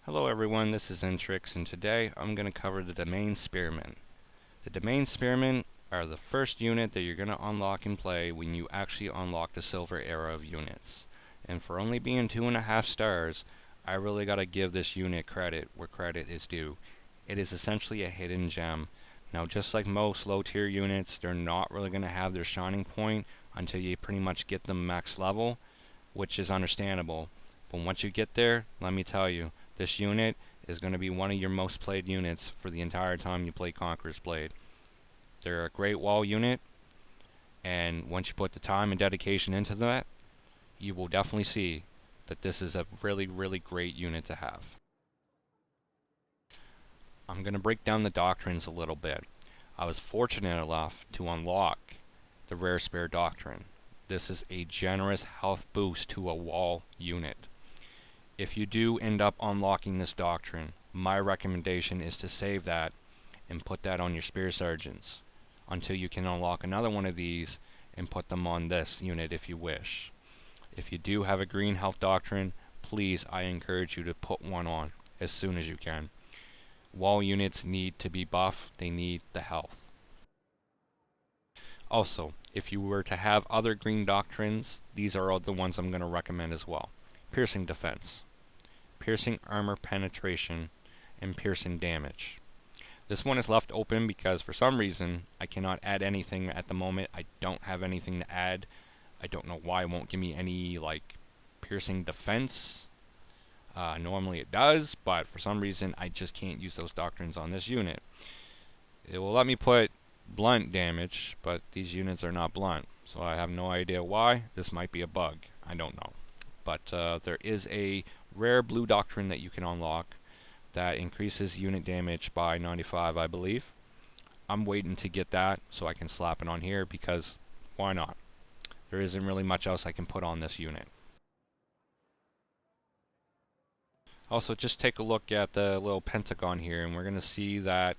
Hello everyone, this is Intrix, and today I'm going to cover the demesne spearmen. The demesne spearmen are the first unit that you're going to unlock and play when you actually unlock the silver era of units. And for only being 2.5 stars, I really got to give this unit credit where credit is due. It is essentially a hidden gem. Now, just like most low tier units, they're not really going to have their shining point until you pretty much get them max level, which is understandable. But once you get there, let me tell you, this unit is going to be one of your most played units for the entire time you play Conqueror's Blade. They're a great wall unit, and once you put the time and dedication into that, you will definitely see that this is a really great unit to have. I'm going to break down the doctrines a little bit. I was fortunate enough to unlock the Rare Spear Doctrine. This is a generous health boost to a wall unit. If you do end up unlocking this doctrine, my recommendation is to save that and put that on your spear sergeants until you can unlock another one of these and put them on this unit if you wish. If you do have a green health doctrine, please, I encourage you to put one on as soon as you can. Wall units need to be buffed, they need the health. Also, if you were to have other green doctrines, these are all the ones I'm going to recommend as well. Piercing defense, piercing armor penetration, and piercing damage. This one is left open because for some reason I cannot add anything at the moment. I don't have anything to add. I don't know why it won't give me any piercing defense. Normally it does, but for some reason I just can't use those doctrines on this unit. It will let me put blunt damage, but these units are not blunt, so I have no idea why. This might be a bug. I don't know. But there is a rare blue doctrine that you can unlock that increases unit damage by 95, I believe. I'm waiting to get that so I can slap it on here because why not? There isn't really much else I can put on this unit. Also, just take a look at the little pentagon here, and we're going to see that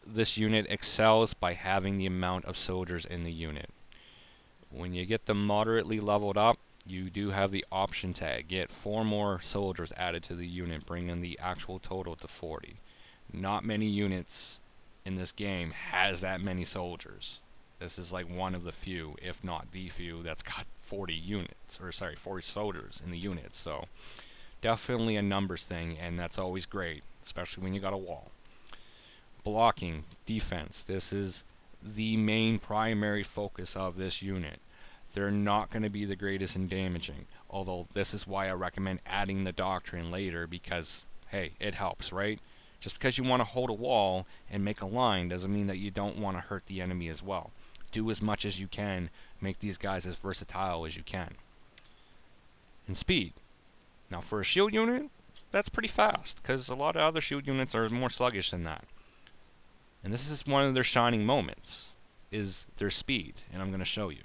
this unit excels by having the amount of soldiers in the unit. When you get them moderately leveled up, you do have the option to get 4 more soldiers added to the unit, bringing the actual total to 40. Not many units in this game has that many soldiers. This is like one of the few, if not the few, that's got 40 soldiers in the unit. So definitely a numbers thing, and that's always great, especially when you got a wall. Blocking, defense, this is the main primary focus of this unit. They're not going to be the greatest in damaging, although this is why I recommend adding the doctrine later because, hey, it helps, right? Just because you want to hold a wall and make a line doesn't mean that you don't want to hurt the enemy as well. Do as much as you can, make these guys as versatile as you can. And speed. Now for a shield unit, that's pretty fast, because a lot of other shield units are more sluggish than that. And this is one of their shining moments, is their speed, and I'm going to show you.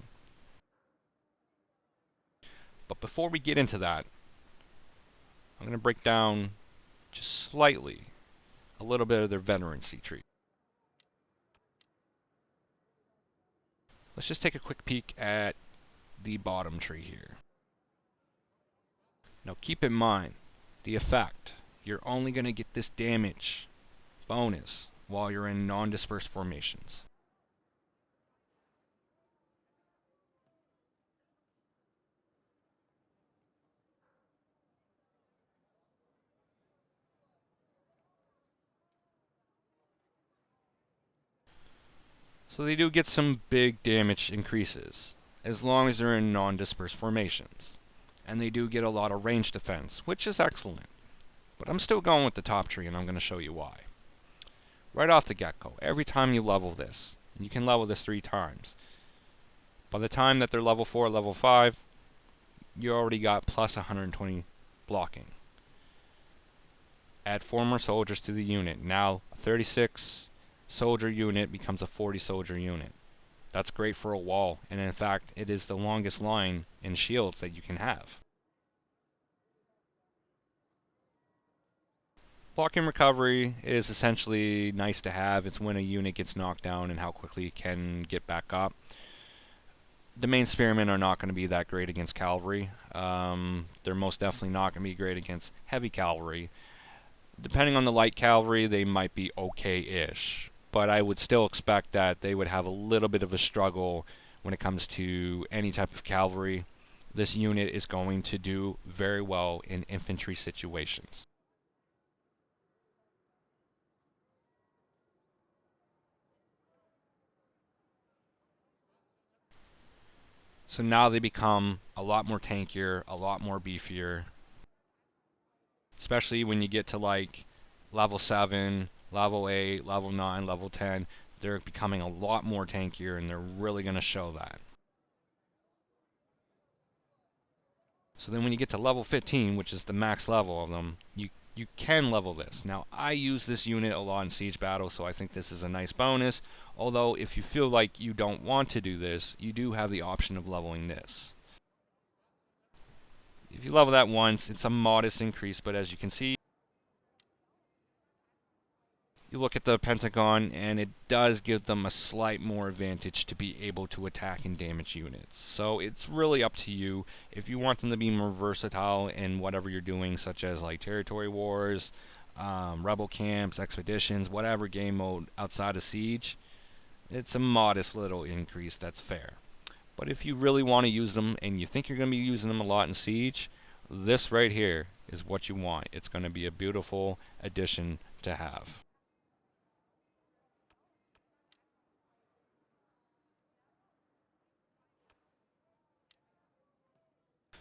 But before we get into that, I'm going to break down just slightly a little bit of their veterancy tree. Let's just take a quick peek at the bottom tree here. Now keep in mind, the effect, you're only going to get this damage bonus while you're in non-dispersed formations. So they do get some big damage increases, as long as they're in non-dispersed formations. And they do get a lot of range defense, which is excellent. But I'm still going with the top tree, and I'm going to show you why. Right off the get-go, every time you level this, and you can level this 3 times, by the time that they're level 4, level 5, you already got plus 120 blocking. Add 4 more soldiers to the unit. Now, a 36 soldier unit becomes a 40 soldier unit. That's great for a wall, and in fact, it is the longest line in shields that you can have. Blocking recovery is essentially nice to have. It's when a unit gets knocked down and how quickly it can get back up. the main spearmen are not going to be that great against cavalry. They're most definitely not going to be great against heavy cavalry. Depending on the light cavalry, they might be okay-ish. But I would still expect that they would have a little bit of a struggle when it comes to any type of cavalry. This unit is going to do very well in infantry situations. So now they become a lot more tankier, a lot more beefier, especially when you get to like level 7, level 8, level 9, level 10. They're becoming a lot more tankier, and they're really going to show that. So then when you get to level 15, which is the max level of them, you can level this. Now, I use this unit a lot in siege battle, so I think this is a nice bonus. Although, if you feel like you don't want to do this, you do have the option of leveling this. If you level that once, it's a modest increase, but as you can see, you look at the Pentagon, and it does give them a slight more advantage to be able to attack and damage units. So it's really up to you. If you want them to be more versatile in whatever you're doing, such as like territory wars, rebel camps, expeditions, whatever game mode outside of siege, it's a modest little increase that's fair. But if you really want to use them and you think you're going to be using them a lot in siege, this right here is what you want. It's going to be a beautiful addition to have.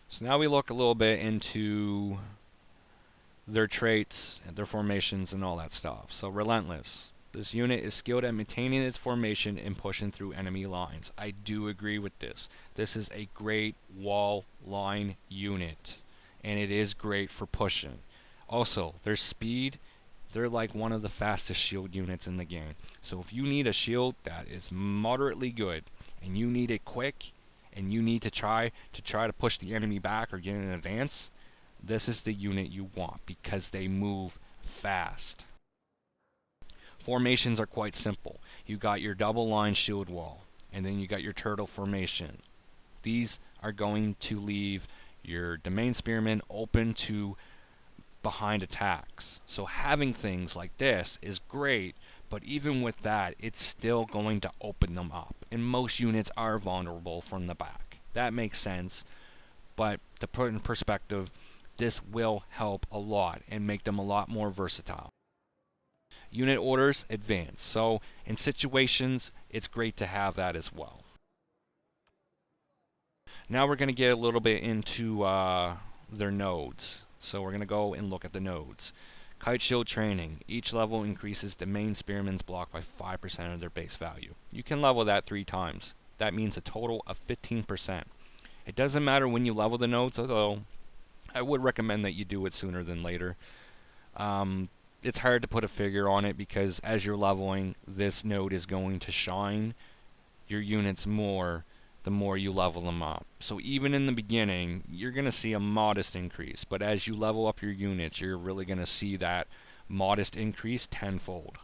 So now we look a little bit into their traits, their formations, and all that stuff. So relentless. This unit is skilled at maintaining its formation and pushing through enemy lines. I do agree with this. This is a great wall line unit, and it is great for pushing. Also, their speed, they're like one of the fastest shield units in the game. So if you need a shield that is moderately good, and you need it quick, and you need to try to push the enemy back or get in advance, this is the unit you want because they move fast. Formations are quite simple. You got your double line shield wall, and then you got your turtle formation. These are going to leave your demesne spearmen open to behind attacks. So having things like this is great, but even with that, it's still going to open them up. And most units are vulnerable from the back. That makes sense, but to put in perspective, this will help a lot and make them a lot more versatile. Unit orders advance. So in situations, it's great to have that as well. Now we're going to get a little bit into their nodes. So we're going to go and look at the nodes. Kite shield training. Each level increases the main spearman's block by 5% of their base value. You can level that 3 times. That means a total of 15%. It doesn't matter when you level the nodes, although I would recommend that you do it sooner than later. It's hard to put a figure on it because as you're leveling, this node is going to shine your units more the more you level them up. So even in the beginning, you're going to see a modest increase, but as you level up your units, you're really going to see that modest increase tenfold.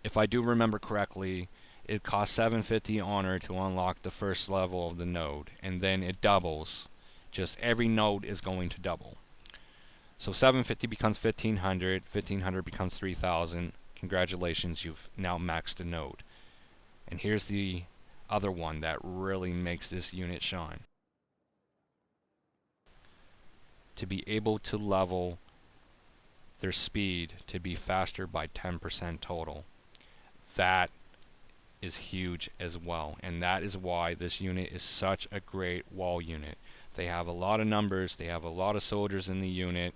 If I do remember correctly, it costs 750 honor to unlock the first level of the node, and then it doubles. Just every node is going to double. So 750 becomes 1500, 1500 becomes 3000. Congratulations, you've now maxed a node. And here's the other one that really makes this unit shine. To be able to level their speed to be faster by 10% total. That is huge as well, and that is why this unit is such a great wall unit. They have a lot of numbers, they have a lot of soldiers in the unit,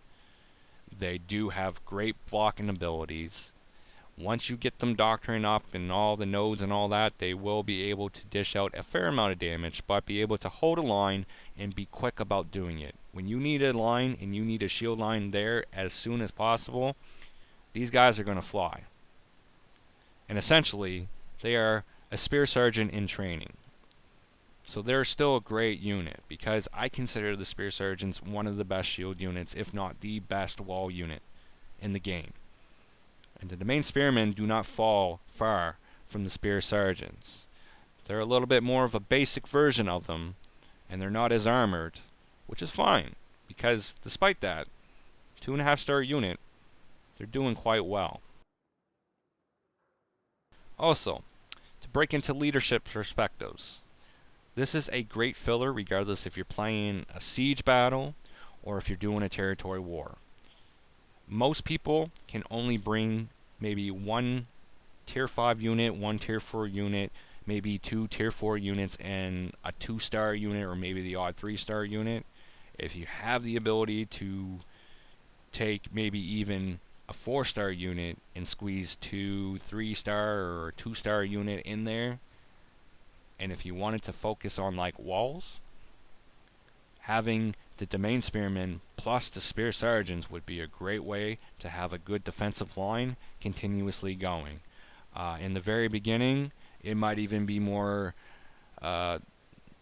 they do have great blocking abilities. Once you get them doctoring up and all the nodes and all that, they will be able to dish out a fair amount of damage, but be able to hold a line and be quick about doing it. When you need a line and you need a shield line there as soon as possible, these guys are going to fly. And essentially, they are a spear sergeant in training. So they're still a great unit because I consider the spear sergeants one of the best shield units, if not the best wall unit in the game. And the demesne spearmen do not fall far from the spear sergeants. They're a little bit more of a basic version of them, and they're not as armored, which is fine, because despite that, 2.5-star unit, they're doing quite well. Also, to break into leadership perspectives, this is a great filler regardless if you're playing a siege battle or if you're doing a territory war. Most people can only bring maybe one tier 5 unit, one tier 4 unit, maybe 2 tier 4 units, and a 2-star unit, or maybe the odd 3-star unit. If you have the ability to take maybe even a 4-star unit and squeeze 2 3-star or 2-star unit in there, and if you wanted to focus on like walls, having the domain spearmen plus the spear sergeants would be a great way to have a good defensive line continuously going. In the very beginning, it might even be more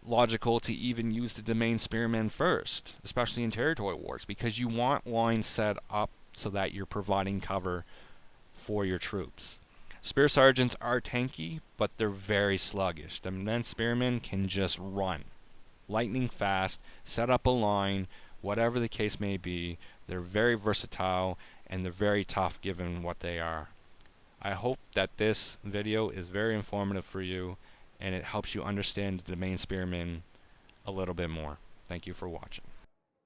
logical to even use the domain spearmen first, especially in territory wars, because you want lines set up so that you're providing cover for your troops. Spear sergeants are tanky, but they're very sluggish. The men spearmen can just run lightning fast, set up a line, whatever the case may be. They're very versatile and they're very tough given what they are. I hope that this video is very informative for you and it helps you understand the domain spearmen a little bit more. Thank you for watching.